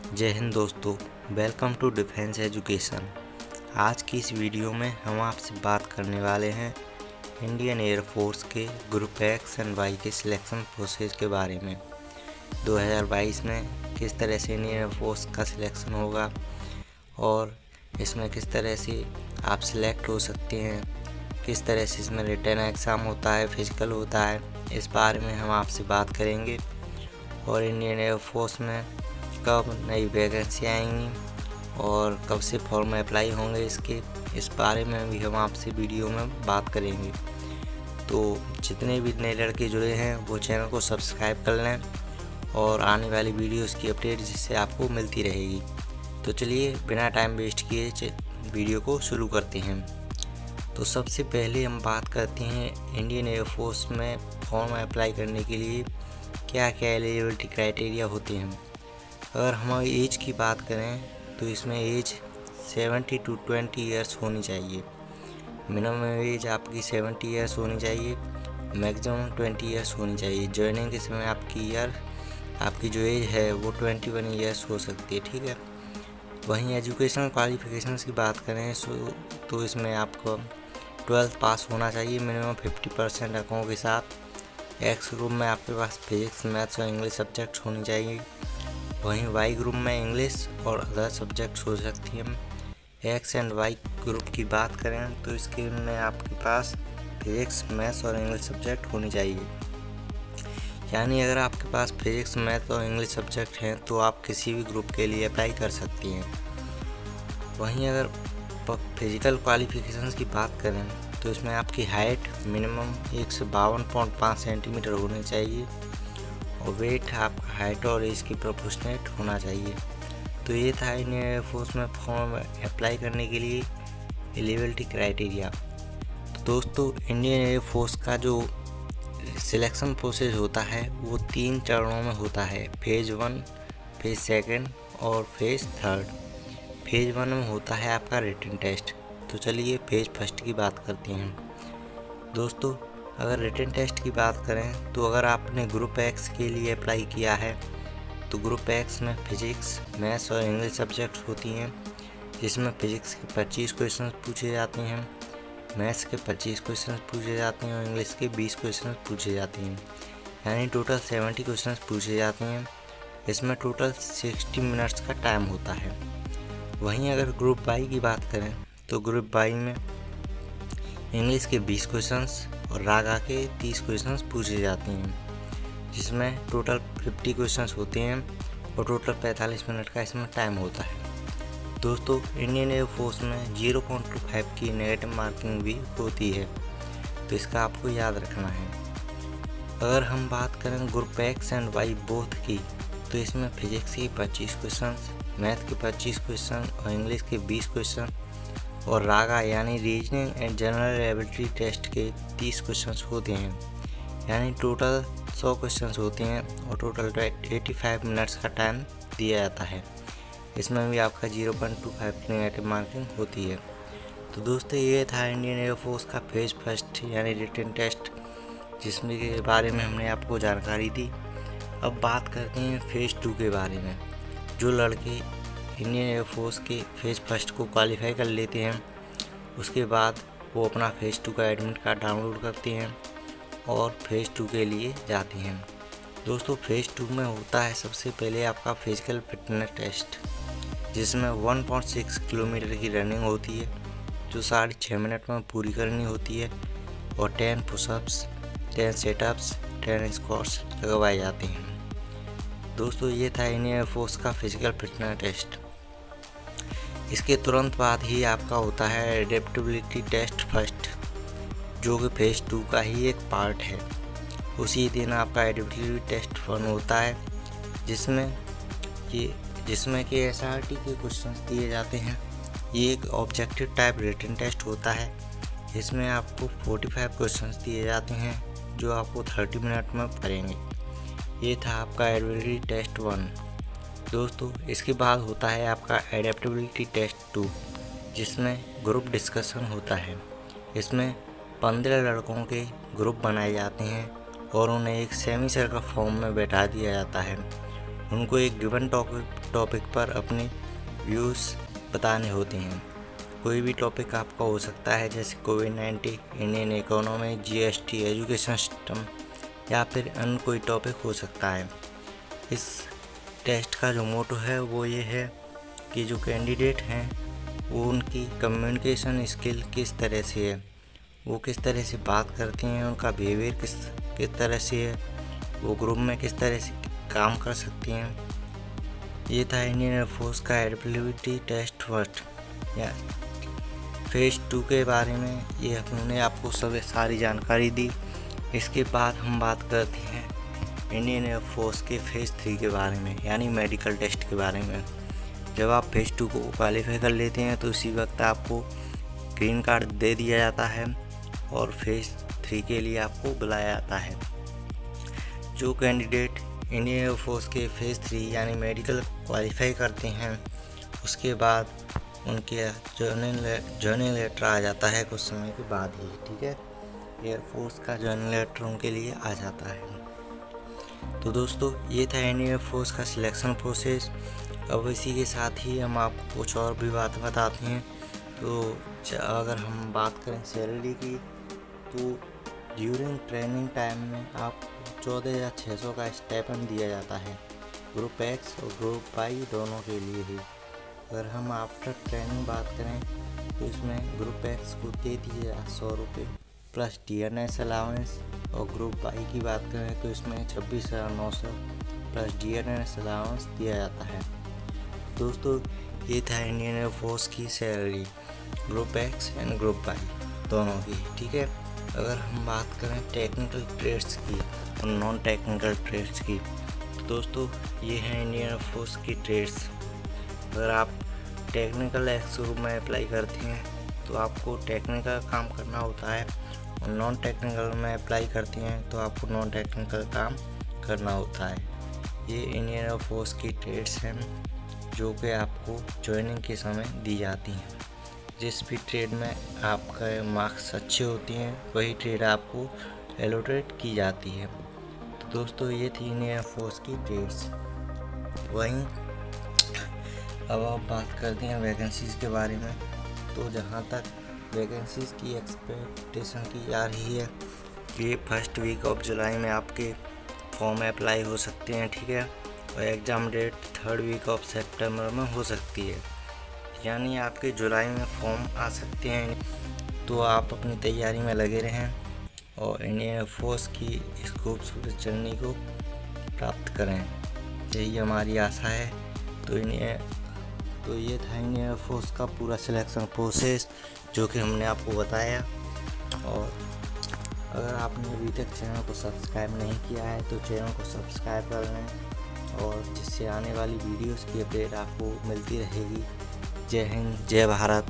जय हिंद दोस्तों, welcome to defence education. आज की इस वीडियो में हम आपसे बात करने वाले हैं इंडियन एयरफोर्स के ग्रुप एक्स एंड वाई के सिलेक्शन प्रोसेस के बारे में। 2022 में किस तरह से इंडियन एयरफोर्स का सिलेक्शन होगा और इसमें किस तरह से आप सिलेक्ट हो सकते हैं, किस तरह से इसमें रिटन एग्ज़ाम होता है, फिजिकल होता है, इस बारे में हम आपसे बात करेंगे। और इंडियन एयरफोर्स में कब नई वैकेंसी आएंगी और कब से फॉर्म अप्लाई होंगे इस बारे में भी हम आपसे वीडियो में बात करेंगे। तो जितने भी नए लड़के जुड़े हैं वो चैनल को सब्सक्राइब कर लें और आने वाली वीडियोस की अपडेट जिससे आपको मिलती रहेगी। तो चलिए बिना टाइम वेस्ट किए वीडियो को शुरू करते हैं। तो सबसे पहले हम बात करते हैं इंडियन एयरफोर्स में फॉर्म अप्लाई करने के लिए क्या क्या एलिजिबिलिटी क्राइटेरिया होते हैं। अगर हम एज की बात करें तो इसमें एज 70 to 20 ईयर्स होनी चाहिए। मिनिमम एज आपकी 70 ईयर्स होनी चाहिए, मैक्सिमम 20 ईयर्स होनी चाहिए। ज्वाइनिंग के समय आपकी जो एज है वो 21 ईयर्स हो सकती है, ठीक है। वहीं एजुकेशनल क्वालिफिकेशंस की बात करें तो इसमें आपको 12th पास होना चाहिए, मिनिमम 50% अंकों के साथ। एक्स ग्रुप में आपके पास फिजिक्स, मैथ्स और इंग्लिश सब्जेक्ट होनी चाहिए। वहीं वाई ग्रुप में इंग्लिश और अदर सब्जेक्ट्स हो सकती हैं। एक्स एंड वाई ग्रुप की बात करें तो इसके में आपके पास फिजिक्स, मैथ्स और इंग्लिश सब्जेक्ट होनी चाहिए। यानी अगर आपके पास फिजिक्स, मैथ और इंग्लिश सब्जेक्ट हैं तो आप किसी भी ग्रुप के लिए अप्लाई कर सकती हैं। वहीं अगर फिजिकल क्वालिफिकेशंस की बात करें तो इसमें आपकी हाइट मिनिमम 152.5 सेंटीमीटर होनी चाहिए और वेट आपका हाइट और एज की प्रोपोर्शनेट होना चाहिए। तो ये था इंडियन एयरफोर्स में फॉर्म अप्लाई करने के लिए एलिजिबिलिटी क्राइटेरिया। तो दोस्तों इंडियन एयरफोर्स का जो सिलेक्शन प्रोसेस होता है वो 3 चरणों में होता है, फेज़ 1, फेज़ 2 और फेज़ 3। फेज़ 1 में होता है आपका रिटन टेस्ट। तो चलिए फेज़ 1 की बात करते हैं। दोस्तों अगर रिटन टेस्ट की बात करें तो अगर आपने ग्रुप एक्स के लिए अप्लाई किया है तो ग्रुप एक्स में फिजिक्स, मैथ्स और इंग्लिश सब्जेक्ट्स होती हैं, जिसमें फिजिक्स के 25 क्वेश्चन पूछे जाते हैं, मैथ्स के 25 क्वेश्चन पूछे जाते हैं और इंग्लिश के 20 क्वेश्चन पूछे जाते हैं। यानी टोटल 70 क्वेश्चन पूछे जाते हैं। इसमें टोटल 60 मिनट्स का टाइम होता है। वहीं अगर ग्रुप वाई की बात करें तो ग्रुप वाई में इंग्लिश के 20 क्वेश्चंस और रागा के 30 क्वेश्चंस पूछे जाते हैं, जिसमें टोटल 50 क्वेश्चंस होते हैं और टोटल 45 मिनट का इसमें टाइम होता है। दोस्तों इंडियन एयरफोर्स में 0.25 की नेगेटिव मार्किंग भी होती है, तो इसका आपको याद रखना है। अगर हम बात करें group X and Y both की तो इसमें फिजिक्स के 25 क्वेश्चन, मैथ के 25 क्वेश्चन और इंग्लिश के 20 क्वेश्चन और रागा यानी reasoning and general ability test के 30 क्वेश्चंस होते हैं। यानी टोटल 100 क्वेश्चंस होते हैं और टोटल 85 मिनट्स का टाइम दिया जाता है। इसमें भी आपका 0.25 की नेगेटिव मार्किंग होती है। तो दोस्तों ये था इंडियन एयरफोर्स का फेज़ 1 यानी रिटन टेस्ट, जिसमें के बारे में हमने आपको जानकारी दी। अब बात करते हैं फेज़ 2 के बारे में। जो लड़के इंडियन एयरफोर्स के फेज़ 1 को क्वालिफाई कर लेते हैं उसके बाद वो अपना फेज़ 2 का एडमिट कार्ड डाउनलोड करते हैं और फेज़ 2 के लिए जाते हैं। दोस्तों फेज़ 2 में होता है सबसे पहले आपका फिजिकल फिटनेस टेस्ट, जिसमें 1.6 किलोमीटर की रनिंग होती है जो 6.5 मिनट में पूरी करनी होती है और 10 पुशअप्स, 10 सेटअप्स, 10 स्क्वाट्स लगवाए जाते हैं। दोस्तों ये था इंडियन एयरफोर्स का फिजिकल फिटनेस टेस्ट। इसके तुरंत बाद ही आपका होता है एडेप्टेबिलिटी टेस्ट फर्स्ट, जो कि फेज़ 2 का ही एक पार्ट है। उसी दिन आपका एडेप्टेबिलिटी टेस्ट 1 होता है, जिसमें कि एसआरटी के क्वेश्चंस दिए जाते हैं। ये एक ऑब्जेक्टिव टाइप रिटन टेस्ट होता है। इसमें आपको 45 क्वेश्चंस दिए जाते हैं जो आपको 30 मिनट में करेंगे। ये था आपका एडेप्टेबिलिटी टेस्ट 1। दोस्तों इसके बाद होता है आपका एडेप्टेबिलिटी टेस्ट 2, जिसमें ग्रुप डिस्कशन होता है। इसमें 15 लड़कों के ग्रुप बनाए जाते हैं और उन्हें एक सेमी सर्कल फॉर्म में बैठा दिया जाता है। उनको एक गिवन टॉपिक पर अपने व्यूज़ बताने होते हैं। कोई भी टॉपिक आपका हो सकता है, जैसे कोविड-19, Indian economy, GST, education system या फिर अन्य कोई टॉपिक हो सकता है। इस टेस्ट का जो मोटो है वो ये है कि जो कैंडिडेट हैं वो उनकी कम्युनिकेशन स्किल किस तरह से है, वो किस तरह से बात करते हैं, उनका बिहेवियर किस तरह से है, वो ग्रुप में किस तरह से काम कर सकती हैं। ये था इंडियन एयरफोर्स का एलिजिबिलिटी टेस्ट फर्स्ट या फेज़ 2 के बारे में। ये हमने आपको सब सारी जानकारी दी। इसके बाद हम बात करते हैं इंडियन एयरफोर्स के फेज़ 3 के बारे में, यानी मेडिकल टेस्ट के बारे में। जब आप फेज़ 2 को क्वालिफाई कर लेते हैं तो उसी वक्त आपको ग्रीन कार्ड दे दिया जाता है और फेज़ 3 के लिए आपको बुलाया जाता है। जो कैंडिडेट इंडियन एयरफोर्स के फेज़ 3 यानी मेडिकल क्वालिफाई करते हैं, उसके बाद उनके जॉइनिंग लेटर आ जाता है कुछ समय के बाद ही, ठीक है। एयरफोर्स का जॉइनिंग लेटर उनके लिए आ जाता है। तो दोस्तों, ये था इंडियन एयरफोर्स का सिलेक्शन प्रोसेस। अब इसी के साथ ही हम आपको कुछ और भी बात बताते हैं। तो अगर हम बात करें सैलरी की, तो ड्यूरिंग ट्रेनिंग टाइम में आप 14,600 का स्टाइपेंड दिया जाता है, ग्रुप एक्स और ग्रुप वाई दोनों के लिए ही। अगर हम आफ्टर ट्रेनिंग बात करें तो इसमें ग्रुप एक्स को 33,100 रुपये प्लस DNS अलाउंस, और ग्रुप वाई की बात करें तो इसमें 26,900 प्लस DNS अलाउंस दिया जाता है। दोस्तों, ये था इंडियन एयरफोर्स की salary group X and group Y दोनों की, ठीक है। अगर हम बात करें टेक्निकल ट्रेड्स की और नॉन टेक्निकल ट्रेड्स की, तो दोस्तों ये हैं इंडियन एयरफोर्स की ट्रेड्स। अगर आप टेक्निकल एक्स ग्रुप में अप्लाई करते हैं तो आपको टेक्निकल काम करना होता है, और नॉन टेक्निकल में अप्लाई करते हैं तो आपको नॉन टेक्निकल काम करना होता है। ये इंडियन एयरफोर्स की ट्रेड्स हैं जो कि आपको ज्वाइनिंग के समय दी जाती हैं। जिस भी ट्रेड में आपका मार्क्स अच्छे होते हैं वही ट्रेड आपको एलोकेट की जाती है। तो दोस्तों, ये थी इंडियन एयरफोर्स की ट्रेड्स। वहीं अब आप बात करते हैं वैकेंसीज़ के बारे में। तो जहाँ तक वैकेंसीज़ की एक्सपेक्टेशन की जा रही है, ये फर्स्ट वीक ऑफ जुलाई में आपके फॉर्म अप्लाई हो सकते हैं, ठीक है। और exam date third week of सितंबर में हो सकती है, यानी आपके जुलाई में फॉर्म आ सकते हैं। तो आप अपनी तैयारी में लगे रहें और इंडियन एयरफोर्स की इस खूबसूरत जर्नी को प्राप्त करें, यही हमारी आशा है। तो ये था इंडियन एयरफोर्स का पूरा सिलेक्शन प्रोसेस जो कि हमने आपको बताया। और अगर आपने अभी तक चैनल को सब्सक्राइब नहीं किया है तो चैनल को सब्सक्राइब कर लें, और जिससे आने वाली वीडियोस की अपडेट आपको मिलती रहेगी। जय हिंद, जय भारत।